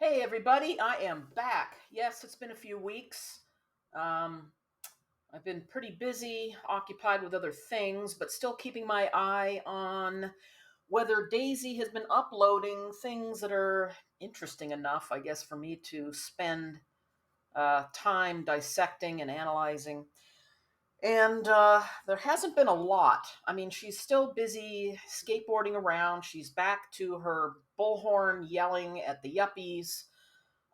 Hey everybody, I am back. Yes, it's been a few weeks. Um, I've been pretty busy, occupied with other things, but still keeping my eye on whether Daisy has been uploading things that are interesting enough, I guess, for me to spend time dissecting and analyzing. And there hasn't been a lot. I mean, she's still busy skateboarding around. She's back to her bullhorn yelling at the yuppies.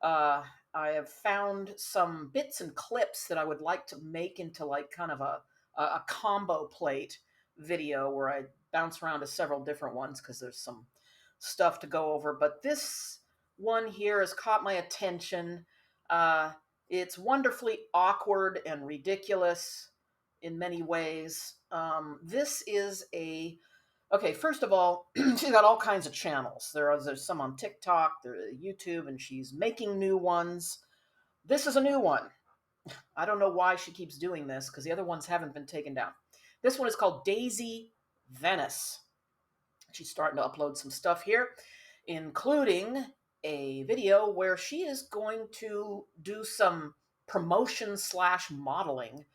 uh, I have found some bits and clips that I would like to make into like kind of a combo plate video where I bounce around to several different ones because there's some stuff to go over. But this one here has caught my attention. Uh, it's wonderfully awkward and ridiculous in many ways. This is a Okay, first of all, she's got all kinds of channels. There's some on TikTok, there's YouTube, and she's making new ones. This is a new one. I don't know why she keeps doing this because the other ones haven't been taken down. This one is called Daisy Venice. She's starting to upload some stuff here, including a video where she is going to do some promotion slash modeling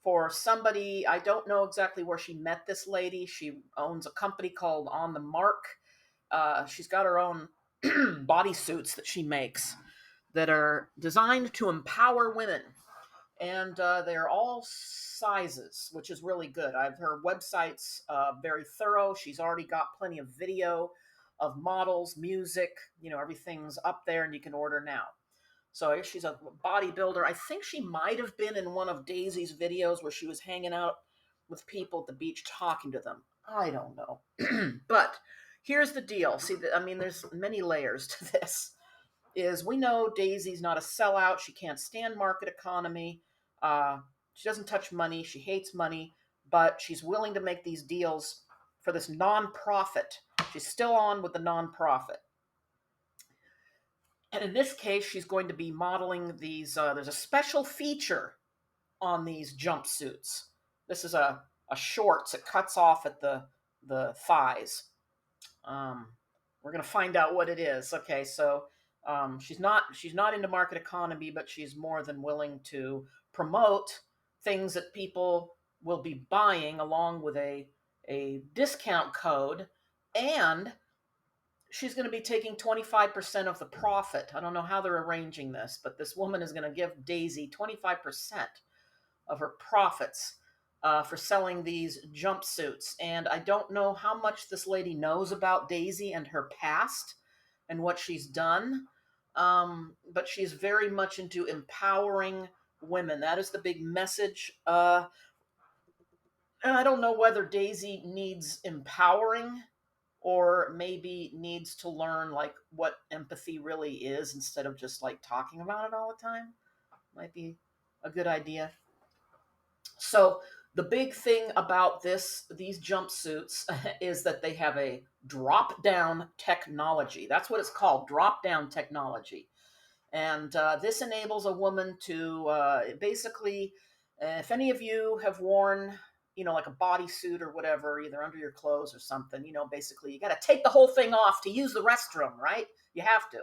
for somebody. I don't know exactly where she met this lady. She owns a company called On the Mark. She's got her own bodysuits that she makes that are designed to empower women, and they're all sizes, which is really good. Her website's very thorough. She's already got plenty of video of models, music. Everything's up there, and you can order now. So she's a bodybuilder. I think she might have been in one of Daisy's videos where she was hanging out with people at the beach talking to them. I don't know. But here's the deal. See, I mean, there's many layers to this. Is we know Daisy's not a sellout. She can't stand market economy. She doesn't touch money. She hates money, but she's willing to make these deals for this nonprofit. She's still on with the nonprofit. And in this case, she's going to be modeling these. There's a special feature on these jumpsuits. This is a shorts. It cuts off at the thighs. We're going to find out what it is. Okay, so she's not into market economy, but she's more than willing to promote things that people will be buying along with a discount code, and she's going to be taking 25% of the profit. I don't know how they're arranging this, but this woman is going to give Daisy 25% of her profits for selling these jumpsuits. And I don't know how much this lady knows about Daisy and her past and what she's done, but she's very much into empowering women. That is the big message. And I don't know whether Daisy needs empowering or maybe needs to learn like what empathy really is instead of just like talking about it all the time. Might be a good idea. So the big thing about these jumpsuits is that they have a drop down technology. That's what it's called, drop down technology. And this enables a woman to basically, if any of you have worn, like a bodysuit or whatever, either under your clothes or something, basically you got to take the whole thing off to use the restroom, right? You have to.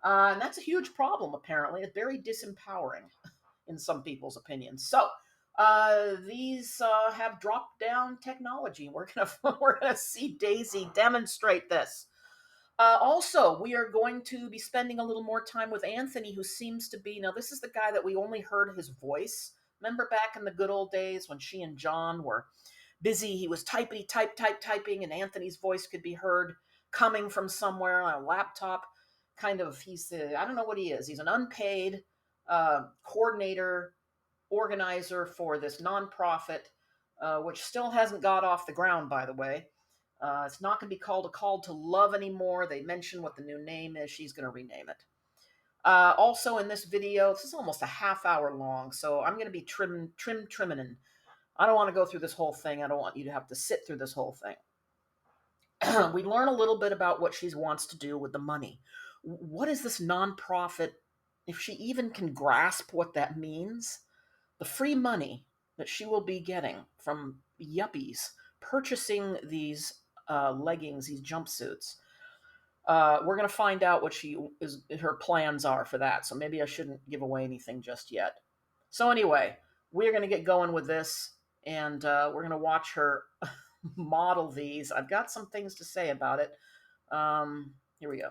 And that's a huge problem, apparently. It's very disempowering in some people's opinions. So these have drop down technology. We're gonna we're gonna see Daisy demonstrate this. Also, we are going to be spending a little more time with Anthony, who seems to be, now this is the guy that we only heard his voice. Remember back in the good old days when she and John were busy, he was typing, and Anthony's voice could be heard coming from somewhere on a laptop. Kind of, I don't know what he is. He's an unpaid coordinator, organizer for this nonprofit, which still hasn't got off the ground, by the way. It's not going to be called A Call to Love anymore. They mention what the new name is. She's going to rename it. Also in this video, this is almost a half hour long, so I'm going to be trimming. And I don't want to go through this whole thing. I don't want you to have to sit through this whole thing. We learn a little bit about what she wants to do with the money. What is this nonprofit, if she even can grasp what that means? The free money that she will be getting from yuppies purchasing these leggings, these jumpsuits. We're going to find out what her plans are for that. So maybe I shouldn't give away anything just yet. So anyway, we're going to get going with this, and we're going to watch her model these. I've got some things to say about it. Here we go.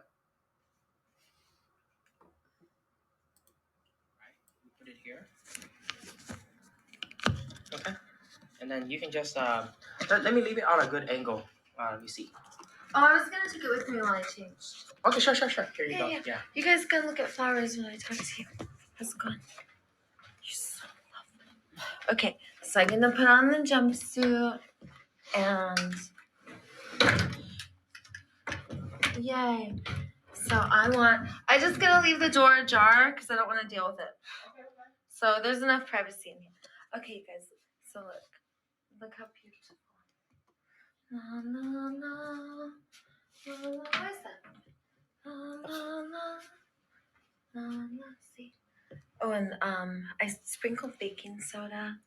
Right, we put it here. Okay, and then you can just let me leave it on a good angle. Let me see. Oh, I was gonna take it with me while I changed. Okay, sure. Here you go. Yeah. You guys can look at flowers when I talk to you. How's it going? You're so lovely. Okay, so I'm gonna put on the jumpsuit and yay. So I just gotta leave the door ajar because I don't want to deal with it. So there's enough privacy in here. Okay, you guys. So look how beautiful. La la la. La la. What is that? La la la. La la. See. Oh, and I sprinkled baking soda.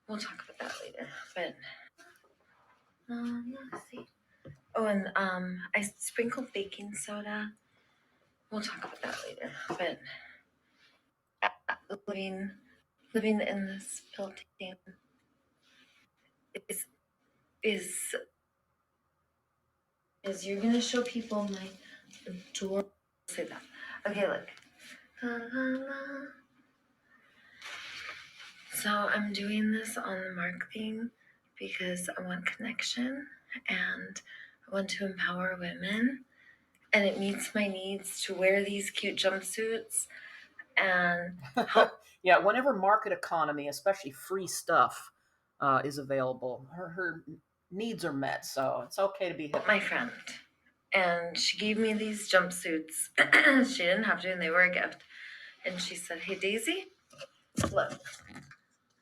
We'll talk about that later. But let's see. Oh, and I sprinkled baking soda. We'll talk about that later. But living in this building is you're gonna show people my adorable. Say that. Okay, look. La, la, la. So I'm doing this on the mark thing because I want connection and I want to empower women, and it meets my needs to wear these cute jumpsuits and yeah, whenever market economy, especially free stuff, is available, her needs are met, so it's okay to be hip. My friend, and she gave me these jumpsuits. She didn't have to, and they were a gift. And she said, "Hey Daisy, look,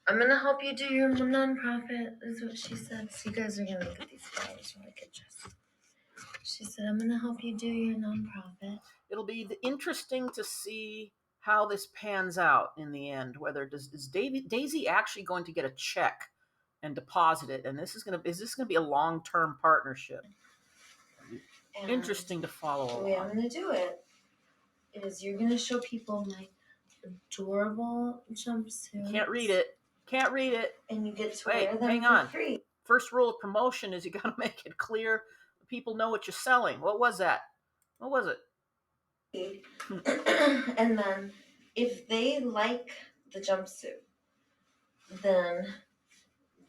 I'm gonna help you do your nonprofit," is what she said. So you guys are gonna look at these flowers while I get dressed. She said, "I'm gonna help you do your nonprofit." It'll be interesting to see how this pans out in the end. Whether is Daisy actually going to get a check and deposit it, and is this going to be a long-term partnership? And interesting to follow the way along. I'm gonna do it is you're gonna show people my adorable jumpsuit. Can't read it. And you get to Wait, wear them hang for on. free. First rule of promotion is you got to make it clear people know what you're selling. What was that? What was it? And then if they like the jumpsuit, then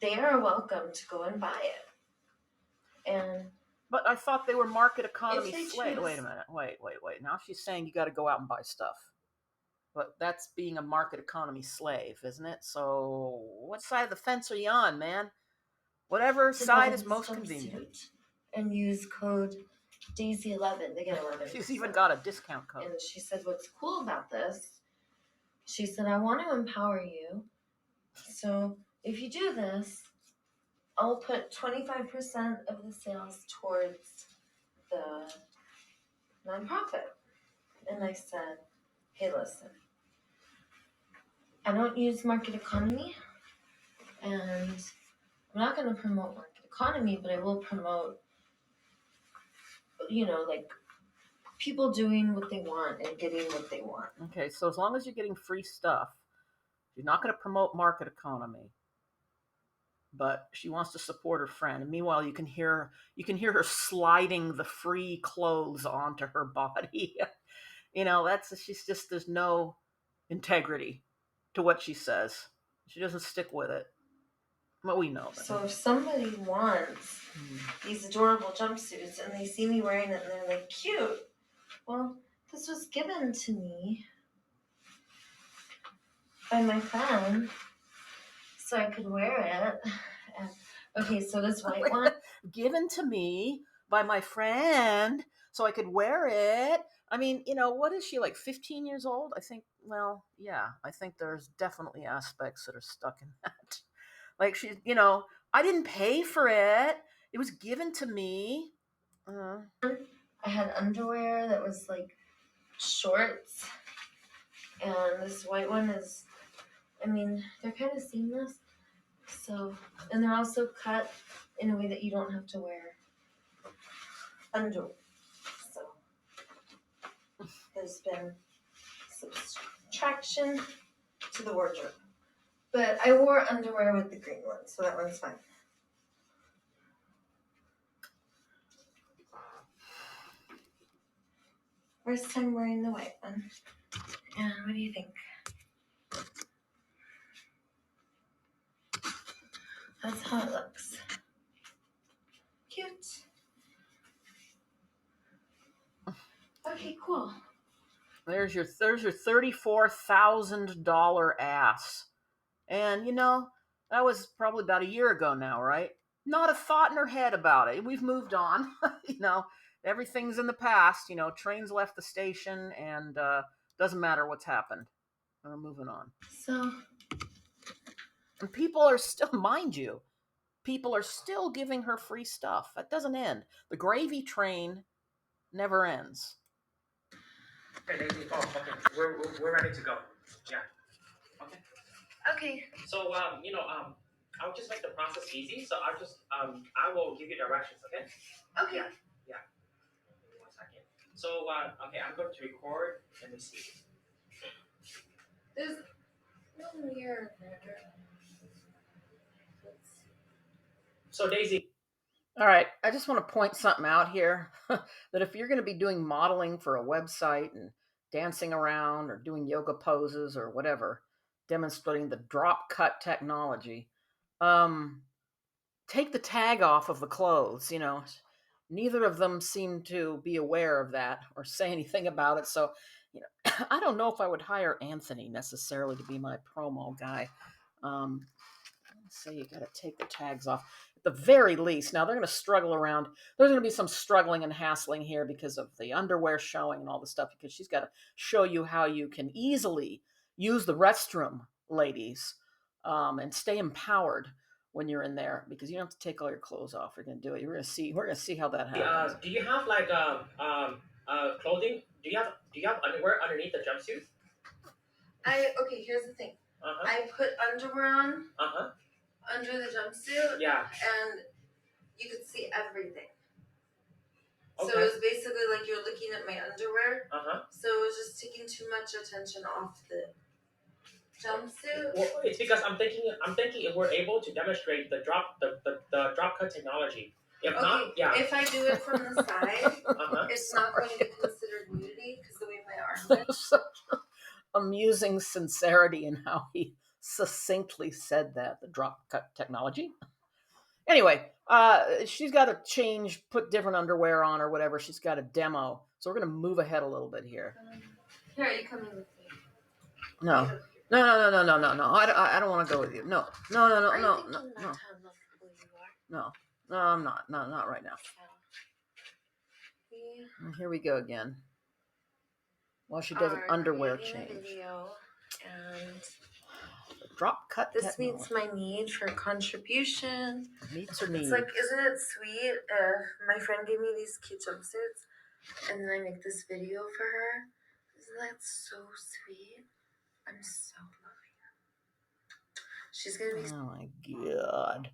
they are welcome to go and buy it. And but I thought they were market economy slave. choose. Wait a minute. Wait. Now she's saying you got to go out and buy stuff. But that's being a market economy slave, isn't it? So what side of the fence are you on, man? Whatever side is most convenient. And use code Daisy11. They get 11. She's even got a discount code. And she said, what's cool about this, she said, I want to empower you. So if you do this, I'll put 25% of the sales towards the nonprofit. And I said, hey, listen, I don't use market economy, and I'm not going to promote market economy, but I will promote, like people doing what they want and getting what they want. Okay, so as long as you're getting free stuff, you're not going to promote market economy. But she wants to support her friend. And meanwhile, you can hear her sliding the free clothes onto her body. There's no integrity to what she says. She doesn't stick with it. Well, we know that. So if somebody wants these adorable jumpsuits and they see me wearing it and they're like, cute, well, this was given to me by my friend so I could wear it. And, okay, so this white one. Given to me by my friend so I could wear it. I mean, what is she, like 15 years old? I think, well, yeah, I think there's definitely aspects that are stuck in that. Like she's, I didn't pay for it. It was given to me. I had underwear that was like shorts. And this white one is, they're kind of seamless. So, and they're also cut in a way that you don't have to wear underwear. So, there's been subtraction to the wardrobe. But I wore underwear with the green one, so that one's fine. First time wearing the white one. And what do you think? That's how it looks. Cute. Okay, cool. There's your $34,000 ass. And that was probably about a year ago now, right? Not a thought in her head about it. We've moved on. Everything's in the past. Trains left the station, and doesn't matter what's happened. We're moving on. So, and people are still, mind you, people are still giving her free stuff. That doesn't end. The gravy train never ends. Okay, Daisy. Oh, okay. We're ready to go. Yeah. Okay. okay. So I'll just make the process easy. So I will give you directions. Okay. Okay. Yeah. Give me 1 second. So okay, I'm going to record. Let me see. There's no mirror there. So Daisy. All right, I just want to point something out here that if you're going to be doing modeling for a website and dancing around or doing yoga poses or whatever, demonstrating the drop cut technology, take the tag off of the clothes. Neither of them seem to be aware of that or say anything about it. So, I don't know if I would hire Anthony necessarily to be my promo guy. Say you got to take the tags off at the very least. Now they're going to struggle around. There's going to be some struggling and hassling here because of the underwear showing and all the stuff, because she's got to show you how you can easily use the restroom, ladies, and stay empowered when you're in there, because you don't have to take all your clothes off. We're going to do it. We're going to see how that happens. Do you have like clothing? Do you have underwear underneath the jumpsuit? Okay, here's the thing. I put underwear on. Under the jumpsuit. Yeah. And you could see everything. Okay. So it was basically like you're looking at my underwear. So it was just taking too much attention off the jumpsuit. Well, it's because I'm thinking if we're able to demonstrate the drop cut technology. If not, yeah. If I do it from the side, it's not going to be considered nudity because the way my arm is. Such amusing sincerity in how he succinctly said that, the drop cut technology. Anyway, she's got to put different underwear on or whatever. She's got a demo. So we're going to move ahead a little bit here. Here, are you coming with me? No. No. I don't want to go with you. No. No, I'm not. No, not right now. And here we go again. Well, she does an underwear change. Video and drop cut. This meets my need for contribution. Meets her need. It's like, isn't it sweet? My friend gave me these cute jumpsuits, and then I make this video for her. Isn't that so sweet? I'm so loving her. She's gonna be. Oh my god!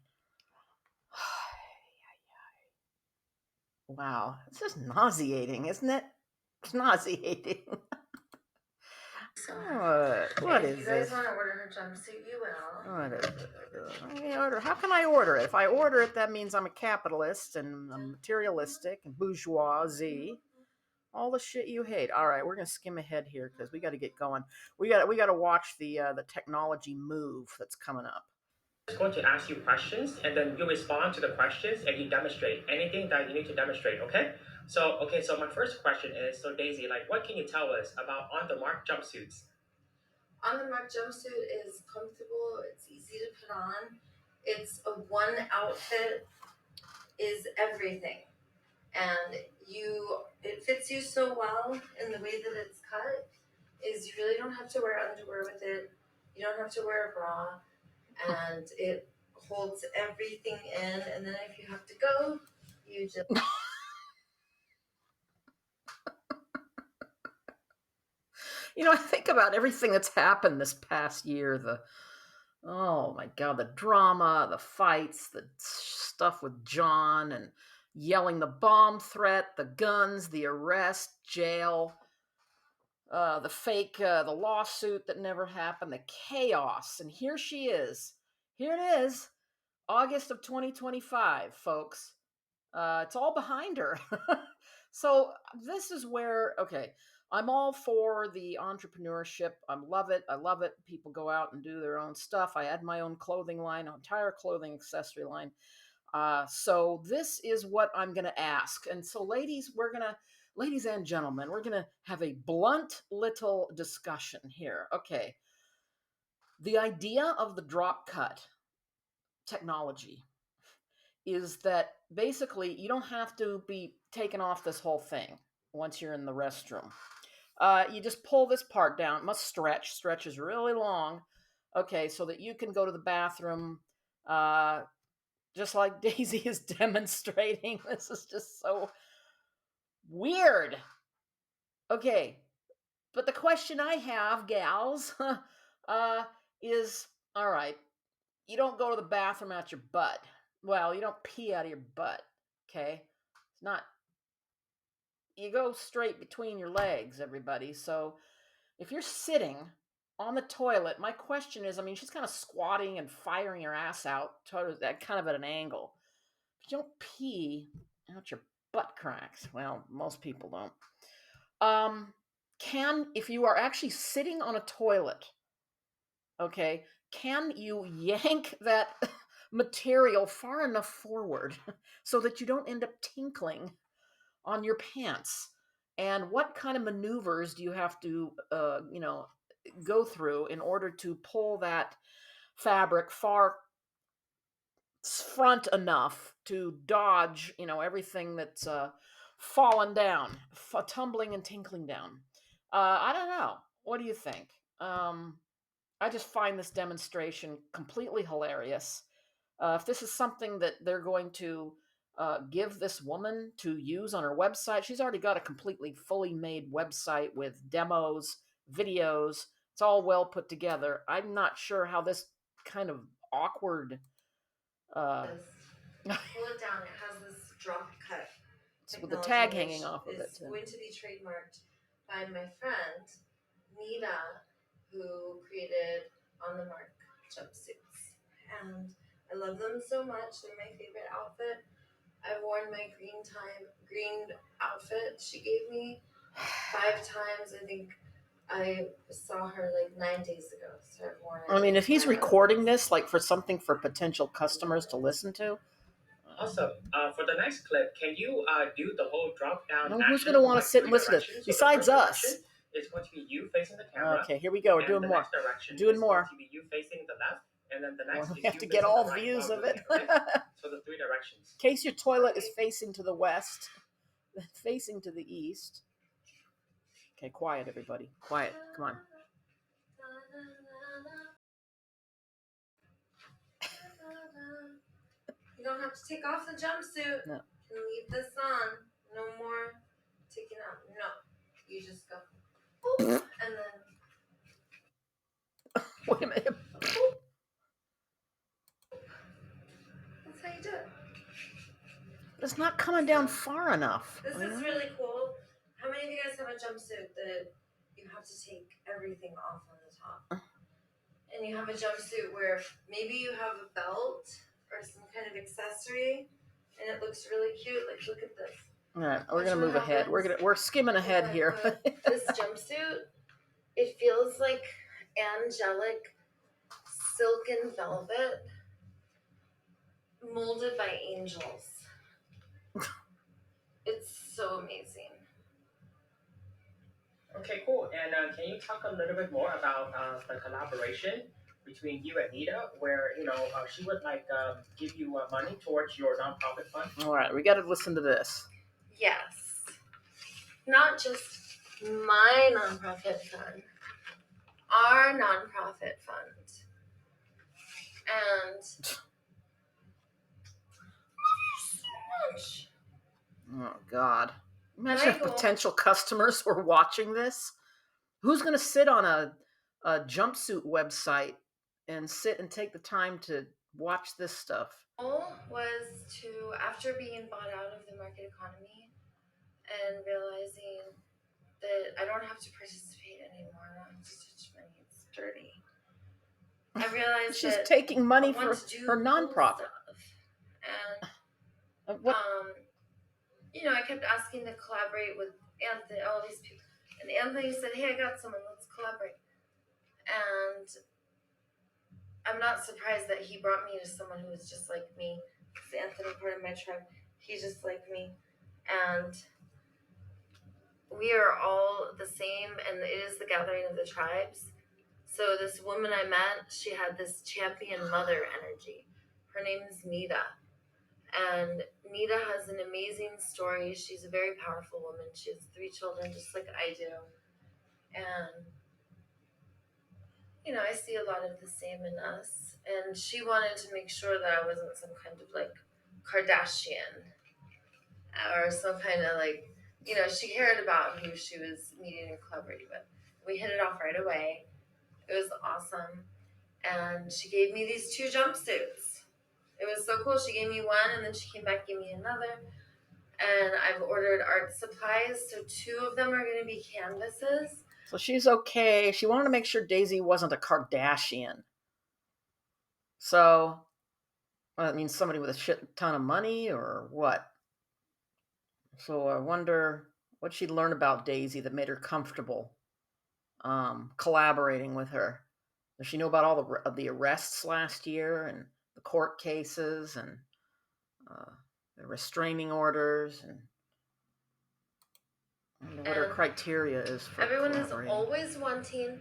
Wow, this is nauseating, isn't it? It's nauseating. What is this? If you guys want to order her jumpsuit, you will. What is it? How can I order it? If I order it, that means I'm a capitalist and I'm materialistic and bourgeoisie. All the shit you hate. All right, we're gonna skim ahead here because we got to get going. We got to watch the technology move that's coming up. I'm going to ask you questions, and then you respond to the questions, and you demonstrate anything that you need to demonstrate. Okay? So my first question is, so Daisy, like, what can you tell us about On the Mark jumpsuits? On the Mark jumpsuit is comfortable. It's easy to put on. It's a one outfit is everything, and it fits you so well in the way that it's cut. Is you really don't have to wear underwear with it. You don't have to wear a bra, and it holds everything in. And then if you have to go, you just. I think about everything that's happened this past year. Oh my God, the drama, the fights, the stuff with John and yelling the bomb threat, the guns, the arrest, jail. the fake, the lawsuit that never happened, the chaos. And here she is. Here it is, August of 2025, folks. It's all behind her. So this is where, okay, I'm all for the entrepreneurship. I love it. I love it. People go out and do their own stuff. I had my own clothing line, entire clothing accessory line. So this is what I'm going to ask. And so, ladies and gentlemen, we're going to have a blunt little discussion here. Okay. The idea of the drop cut technology is that basically you don't have to be taken off this whole thing once you're in the restroom. You just pull this part down. It must stretches really long. Okay, so that you can go to the bathroom, just like Daisy is demonstrating. This is just so weird. Okay, but the question I have, gals, is all right. You don't go to the bathroom out your butt. Well, you don't pee out of your butt. Okay, it's not. You go straight between your legs, everybody. So if you're sitting on the toilet, my question is, I mean, she's kind of squatting and firing her ass out, that kind of at an angle. But you don't pee out your butt cracks. Well, most people don't. If you are actually sitting on a toilet, okay, can you yank that material far enough forward so that you don't end up tinkling on your pants? And what kind of maneuvers do you have to, go through in order to pull that fabric far front enough to dodge, everything that's fallen down, tumbling and tinkling down? I don't know. What do you think? I just find this demonstration completely hilarious. If this is something that they're going to give this woman to use on her website, she's already got a completely fully made website with demos, videos. It's all well put together. I'm not sure how this kind of awkward. Uh, Pull it down. It has this drop cut with the technology, tag hanging which off of it. is going to be trademarked by my friend Nita, who created On the Mark jumpsuits, and I love them so much. They're my favorite outfit. I've worn my green outfit she gave me 5 times. I think I saw her like 9 days ago, so I've worn it. I mean, if he's 5 recording outfits. this, like for something for potential customers to listen to. Awesome. For the next clip, can you do the whole drop down No, action who's going to from want to like sit three and listen to this? directions? So the Besides first us. direction is going to be you facing the camera. Okay, here we go. We're And doing the more. next direction Doing is more. going to be you facing the left. And then the next Well, we is have you to facing get all the right views while of doing it. it. Okay? So the 3 directions. In case your toilet is facing to the west, facing to the east. Okay, quiet, everybody. Quiet. Come on. You don't have to take off the jumpsuit. No. You can leave this on. No more taking out. No. You just go. Boop, and then. Wait a minute. That's how you do it. But it's not coming down far enough. This is really cool. How many of you guys have a jumpsuit that you have to take everything off on the top? And you have a jumpsuit where maybe you have a belt or some kind of accessory and it looks really cute. Like, look at this. All right, we're gonna move ahead. We're skimming ahead here. This jumpsuit, it feels like angelic silken velvet molded by angels. It's so amazing. Okay, cool. And can you talk a little bit more about the collaboration between you and Nita, where she would give you money towards your nonprofit fund? All right, we got to listen to this. Yes. Not just my nonprofit fund, our nonprofit fund. And so much. Oh God! Imagine if potential customers were watching this. Who's going to sit on a jumpsuit website and sit and take the time to watch this stuff? Goal was to, after being bought out of the market economy and realizing that I don't have to participate I realized She's that taking money I want for to do her cool nonprofit. stuff. And What? I kept asking to collaborate with Anthony, all these people. And Anthony said, "Hey, I got someone, let's collaborate." And I'm not surprised that he brought me to someone who was just like me. Because Anthony, part of my tribe, he's just like me. And we are all the same, and it is the gathering of the tribes. So this woman I met, she had this champion mother energy. Her name is Nita. And Nita has an amazing story. She's a very powerful woman. She has 3 children, just like I do. And, I see a lot of the same in us. And she wanted to make sure that I wasn't some kind of like Kardashian or some kind of like, she cared about who she was meeting and collaborating with. We hit it off right away. It was awesome. And she gave me these 2 jumpsuits. It was so cool. She gave me one and then she came back, gave me another. And I've ordered art supplies. So 2 of them are going to be canvases. So she's okay. She wanted to make sure Daisy wasn't a Kardashian. So, that means somebody with a shit ton of money or what? So I wonder what she'd learn about Daisy that made her comfortable collaborating with her. Does she know about all the arrests last year and the court cases and the restraining orders and I wonder what her criteria is for everyone is collaborating. always wanting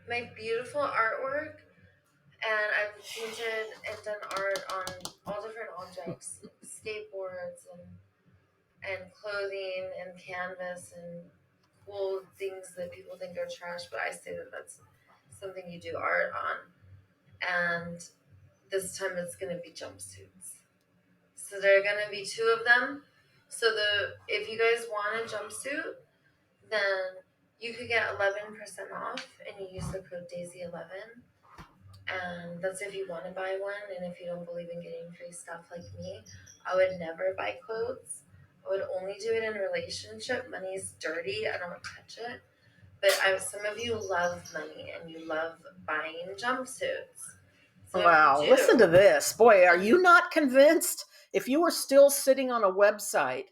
my beautiful artwork, and I've painted and done art on all different objects, skateboards and clothing and canvas and cool things that people think are trash, but I say that that's something you do art on. And this time it's going to be jumpsuits. So there are going to be 2 of them. So if you guys want a jumpsuit, then you could get 11% off and you use the code Daisy11. And that's if you want to buy one. And if you don't believe in getting free stuff like me, I would never buy clothes. I would only do it in a relationship. Money's dirty. I don't touch it. But some of you love money and you love buying jumpsuits. So wow, listen to this. Boy, are you not convinced? If you were still sitting on a website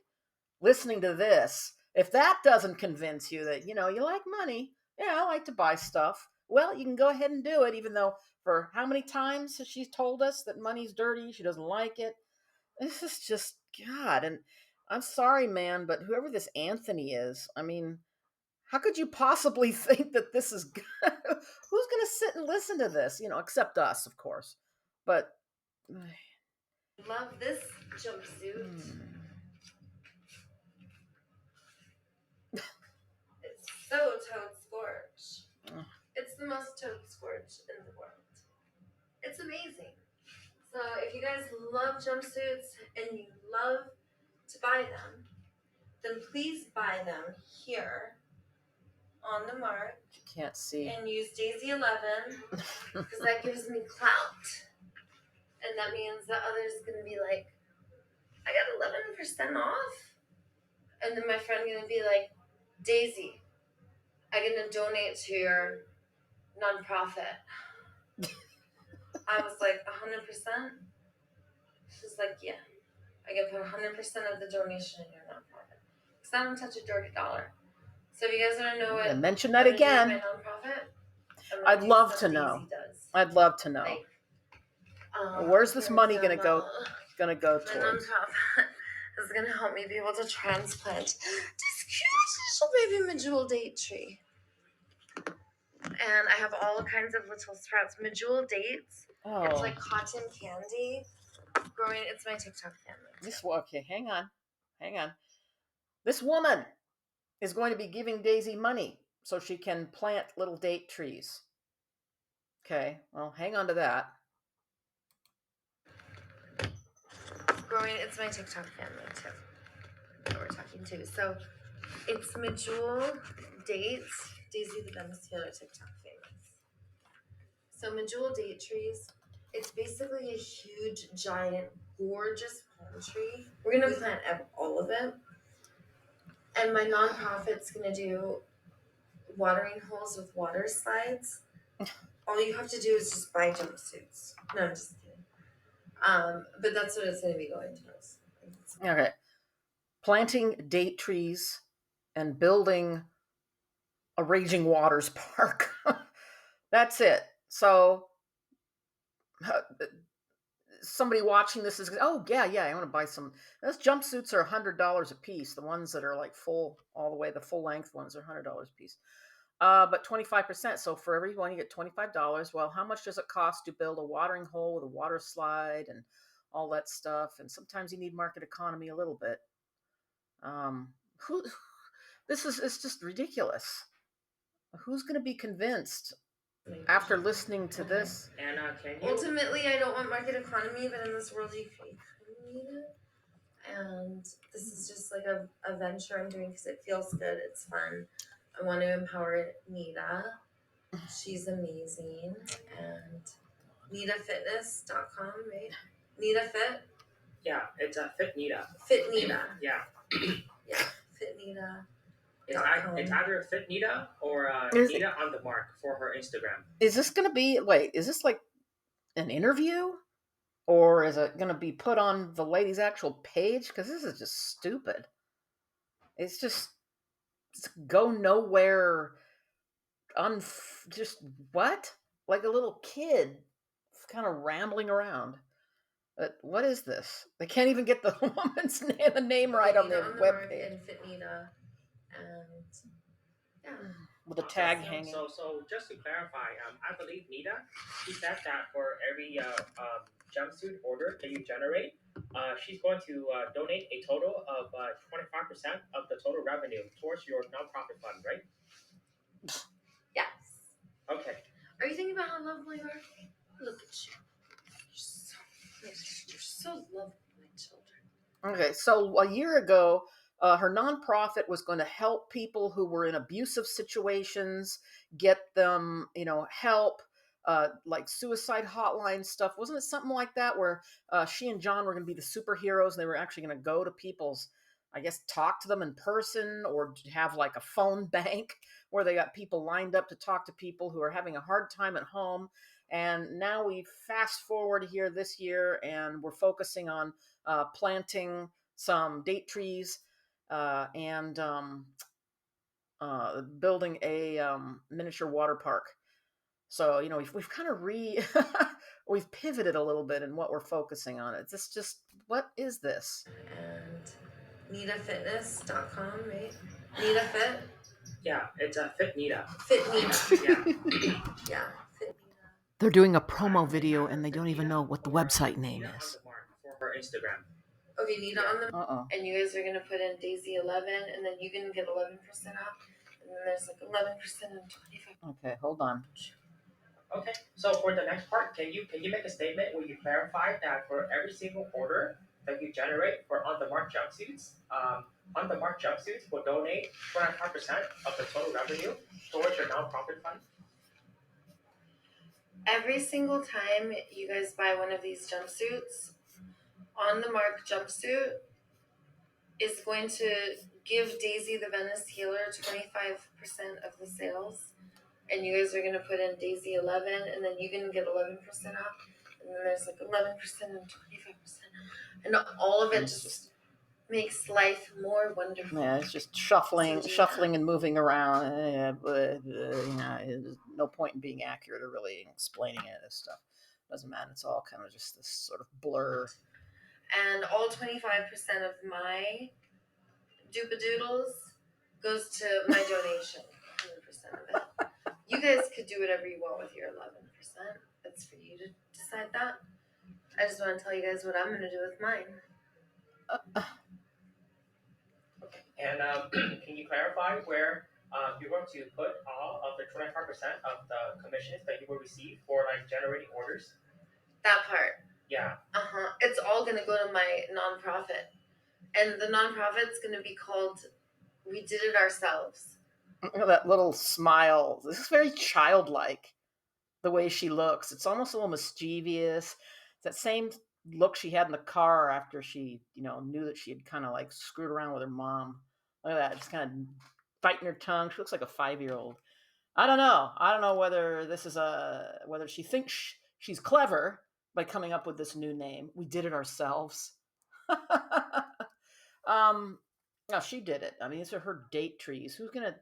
listening to this, if that doesn't convince you that, you like money, I like to buy stuff, well, you can go ahead and do it, even though for how many times has she told us that money's dirty? She doesn't like it. This is just, God. And I'm sorry, man, but whoever this Anthony is, I mean, how could you possibly think that this is good? Who's going to sit and listen to this? Except us, of course. But love this jumpsuit. It's so toad scorch. It's the most toad scorch in the world. It's amazing. So if you guys love jumpsuits and you love to buy them, then please buy them here on the mark. you can't see. And use Daisy11 because that gives me clout. And that means that others are going to be like, I got 11% off. And then my friend going to be like, Daisy, I'm going to donate to your nonprofit. I was like, 100%? She's like, yeah. I get put 100% of the donation in your nonprofit. Because I don't touch a dirty dollar. So if you guys want to know what mention that again. my nonprofit, I'd love to know. I'd love to know. Like, where's this money going to go? Going to go my towards? nonprofit is going to help me be able to transplant this cute little baby medjool date tree. And I have all kinds of little sprouts. Medjool dates. Oh. It's like cotton candy. Growing. It's my TikTok family. Okay, hang on. This woman is going to be giving Daisy money so she can plant little date trees. Okay, well, hang on to that. Growing. It's my TikTok family too that we're talking to. So it's medjool dates. Daisy the dumbest failure TikTok famous. So medjool date trees. It's basically a huge, giant, gorgeous palm tree. We're gonna plant all of it. And my nonprofit's gonna do watering holes with water slides all you have to do is just buy jumpsuits. No, I'm just kidding. But that's what it's going to be going towards. Okay. Planting date trees and building a raging waters park. That's it. So somebody watching this is, oh yeah, I want to buy some. Those jumpsuits are $100 a piece. The ones that are like full all the way, the full length ones are $100 a piece. But 25%. So for every one, you get $25. Well, how much does it cost to build a watering hole with a water slide and all that stuff? And sometimes you need market economy a little bit. Who? This is it's just ridiculous. Who's going to be convinced after listening to this? And can you? Ultimately, I don't want market economy, but in this world, you kind of need it. And this is just like a venture I'm doing because it feels good. It's fun. I want to empower Nita. She's amazing. And NitaFitness.com, right? Nita Fit? Yeah, it's a Fit Nita. Fit Nita. Yeah. Yeah, Fit Nita. It's either Fit Nita or Nita on the Mark for her Instagram. Is this going to be, wait, is this like an interview? Or is it going to be put on the lady's actual page? Because this is just stupid. It's just go nowhere. Just what? Like a little kid kind of rambling around. What is this? They can't even get the woman's name right on their webpage. And Fit Nita. And yeah. With a tag hanging. So just to clarify, I believe Nita, she said that for every jumpsuit order that you generate, she's going to donate a total of 25% of the total revenue towards your nonprofit fund, right? Yes. Okay. Are you thinking about how lovely you are? Look at you. You're so lovely, my children. Okay, so a year ago, her nonprofit was going to help people who were in abusive situations, get them, help, like suicide hotline stuff. Wasn't it something like that where she and John were going to be the superheroes and they were actually going to go to people's, I guess, talk to them in person or have like a phone bank where they got people lined up to talk to people who are having a hard time at home. And now we fast forward here this year and we're focusing on planting some date trees and building a miniature water park. So we've kind of we've pivoted a little bit in what we're focusing on. It's just what is this? And NitaFitness.com, right? Nita Fit. Yeah, it's a Fit Nita. Fit Nita. Yeah. Yeah. Fit Nita. They're doing a promo video and they don't even know what the website name Nita is. on the Mark for her Instagram. Okay, Nita on the Uh-oh. and you guys are gonna put in Daisy 11, and then you can get 11% off, and then there's like 11% and 25. Okay, hold on. Okay, so for the next part, can you make a statement where you clarify that for every single order that you generate for On the Mark jumpsuits, On the Mark jumpsuits will donate 25% of the total revenue towards your nonprofit fund? Every single time you guys buy one of these jumpsuits, On the Mark jumpsuit is going to give Daisy the Venice Healer 25% of the sales. And you guys are going to put in Daisy 11, and then you can get 11% off. And then there's like 11% and 25%. And all of it just makes life more wonderful. Yeah, it's just shuffling and moving around. There's no point in being accurate or really explaining it. This stuff doesn't matter. It's all kind of just this sort of blur. And all 25% of my doopadoodles goes to my donation. 100% of it. You guys could do whatever you want with your 11%. That's for you to decide that. I just want to tell you guys what I'm going to do with mine. Okay. And can you clarify where you're going to put all of the 25% of the commissions that you will receive for like generating orders? That part. Yeah. It's all going to go to my nonprofit. And the nonprofit's going to be called We Did It Ourselves. That little smile. This is very childlike, the way she looks. It's almost a little mischievous. It's that same look she had in the car after she, knew that she had kind of like screwed around with her mom. Look at that, just kind of biting her tongue. She looks like a 5-year-old. I don't know. I don't know whether this is whether she thinks she's clever by coming up with this new name. We did it ourselves. No, she did it. I mean, these are her date trees. Who's gonna?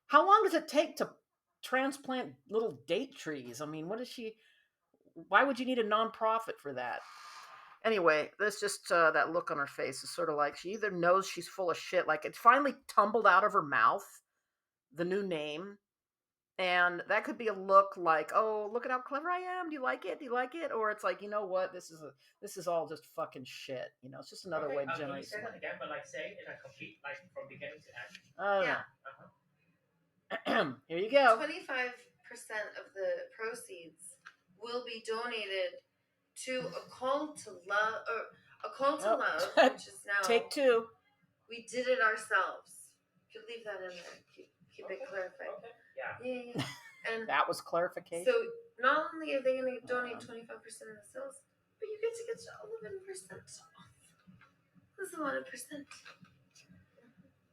How long does it take to transplant little date trees? I mean, what is she? Why would you need a nonprofit for that? Anyway, there's just that look on her face is sort of like she either knows she's full of shit, like it finally tumbled out of her mouth, the new name, and that could be a look like, oh, look at how clever I am. Do you like it? Do you like it? Or it's like, you know what? This is all just fucking shit. You know, it's just another Okay, way to can you generate say some that money. again, but like say it in a complete, like from beginning to end? I don't Yeah. know. Here you go. 25% of the proceeds will be donated to a call to love, or a call to Oh. love, which is now Take two. we did it ourselves. You could leave that in there. Keep Okay. it clarified. Okay. Yeah. Yeah. And That was clarification. so not only are they going to donate 25% of the sales, but you get 11% off. That's a lot of percent.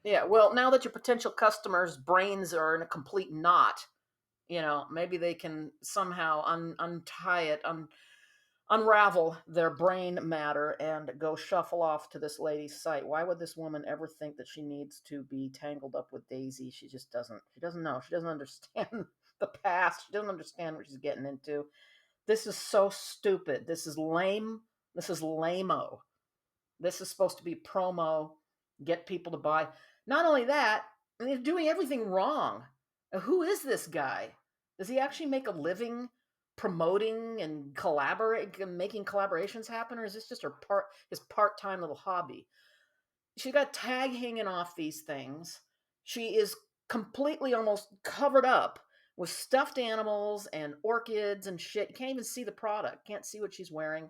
Yeah, well, now that your potential customers' brains are in a complete knot, you know, maybe they can somehow untie it, unravel their brain matter and go shuffle off to this lady's site. Why would this woman ever think that she needs to be tangled up with Daisy? She just doesn't. She doesn't know. She doesn't understand the past. She doesn't understand what she's getting into. This is so stupid. This is lame. This is lame-o. This is supposed to be promo, get people to buy. Not only that, they're doing everything wrong. Who is this guy? Does he actually make a living promoting and making collaborations happen, or is this just his part-time little hobby? She got tag hanging off these things. She is completely almost covered up with stuffed animals and orchids and shit. You can't even see the product. Can't see what she's wearing.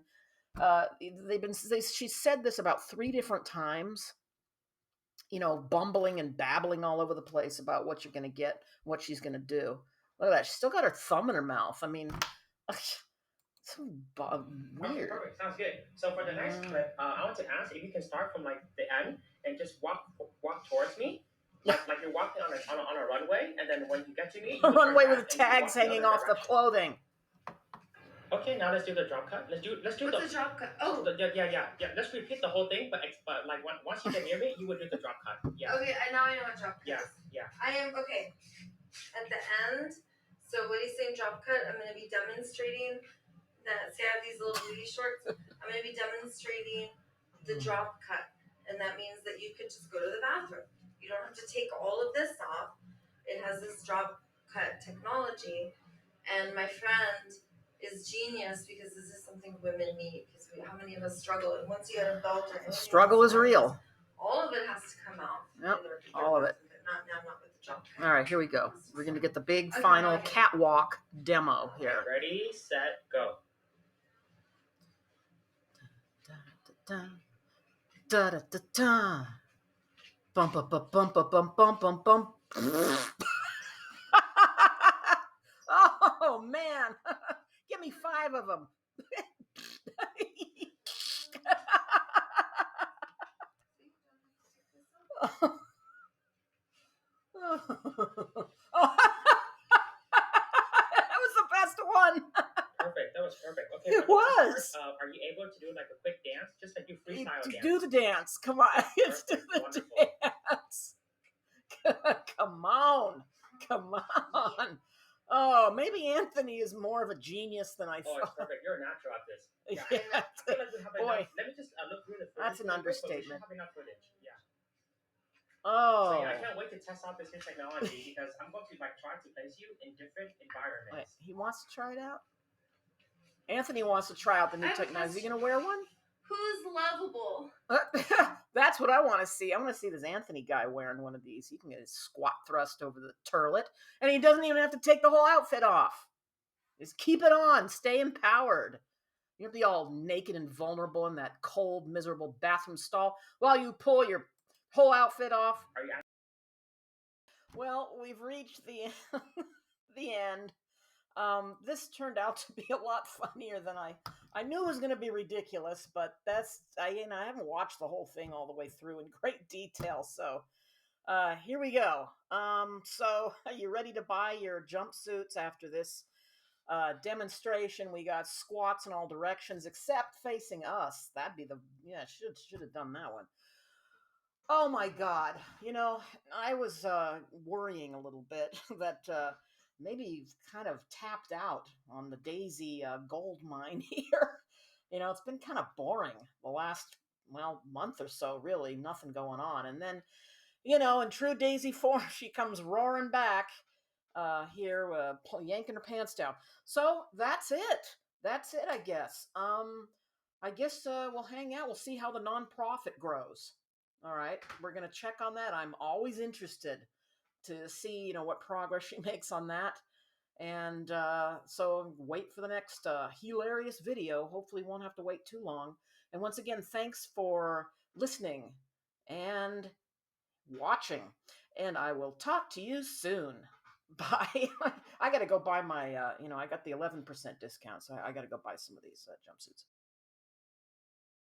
She said this about 3 different times, you know, bumbling and babbling all over the place about what you're going to get, what she's going to do. Look at that. She's still got her thumb in her mouth. I mean, so Okay, weird. perfect. Sounds good. So for the next clip, I want to ask if you can start from like the end and just walk towards me, like you're walking on a runway, and then when you get to me, you A can turn runway back with and you tags walk the hanging other off the direction. clothing. Okay, now let's do the drop cut. Let's do What's the a job cut? Oh, yeah. Let's repeat the whole thing, but like once you get near me, you would do the drop cut. Yeah. okay. Now I know what job cut Yeah. is. Yeah. I am okay. At the end, so what he's saying, job cut. I'm going to be demonstrating that. Say I have these little booty shorts. I'm going to be demonstrating the drop cut, and that means that you could just go to the bathroom. You don't have to take all of this off. It has this drop cut technology, and my friend is genius because this is something women need. Because how many of us struggle? And once you get a belt or anything, Struggle is real. all of it has to come out. Yep, all of it. Not with the jump. All right, here we go. We're going to get the big final catwalk demo here. Ready, set, go. Da da da da da. Bump bump bump bump bump bump bump bump. Oh man, give me 5 of them. Oh, that was the best one. Perfect. That was perfect. Okay. It was. Are you able to do like a quick dance? Just like do freestyle dance. Do the dance. Come on. Let's do the Wonderful. dance. Come on. Come on. Oh, maybe Anthony is more of a genius than I Oh, it's thought. perfect. You're a natural at this. Yeah. Yeah. I feel like we have Boy. enough. Let me just look through the footage. That's an real quick, but we should understatement. have enough footage. Yeah. Oh. So yeah, I can't wait to test out this new technology because I'm going to like try to place you in different environments. Wait, he wants to try it out? Anthony wants to try out the new technology. Is he going to wear one? Who's lovable? That's what I want to see. I want to see this Anthony guy wearing one of these. He can get his squat thrust over the turlet, and he doesn't even have to take the whole outfit off. Just keep it on. Stay empowered. You don't be all naked and vulnerable in that cold, miserable bathroom stall while you pull your whole outfit off. Are you? Well, we've reached the the end. This turned out to be a lot funnier than I knew it was going to be ridiculous, but I haven't watched the whole thing all the way through in great detail, so Here we go. So are you ready to buy your jumpsuits after this demonstration? We got squats in all directions except facing us. That'd be should have done that one. Oh my God. I was worrying a little bit that maybe you've kind of tapped out on the Daisy gold mine here. It's been kind of boring the last, well, month or so, really. Nothing going on. And then, in true Daisy form, she comes roaring back here, yanking her pants down. So that's it. That's it, I guess. I guess we'll hang out. We'll see how the nonprofit grows. All right, we're gonna check on that. I'm always interested to see, what progress she makes on that. And so wait for the next hilarious video. Hopefully, won't have to wait too long. And once again, thanks for listening and watching. And I will talk to you soon. Bye. I got to go buy my, I got the 11% discount, so I got to go buy some of these jumpsuits.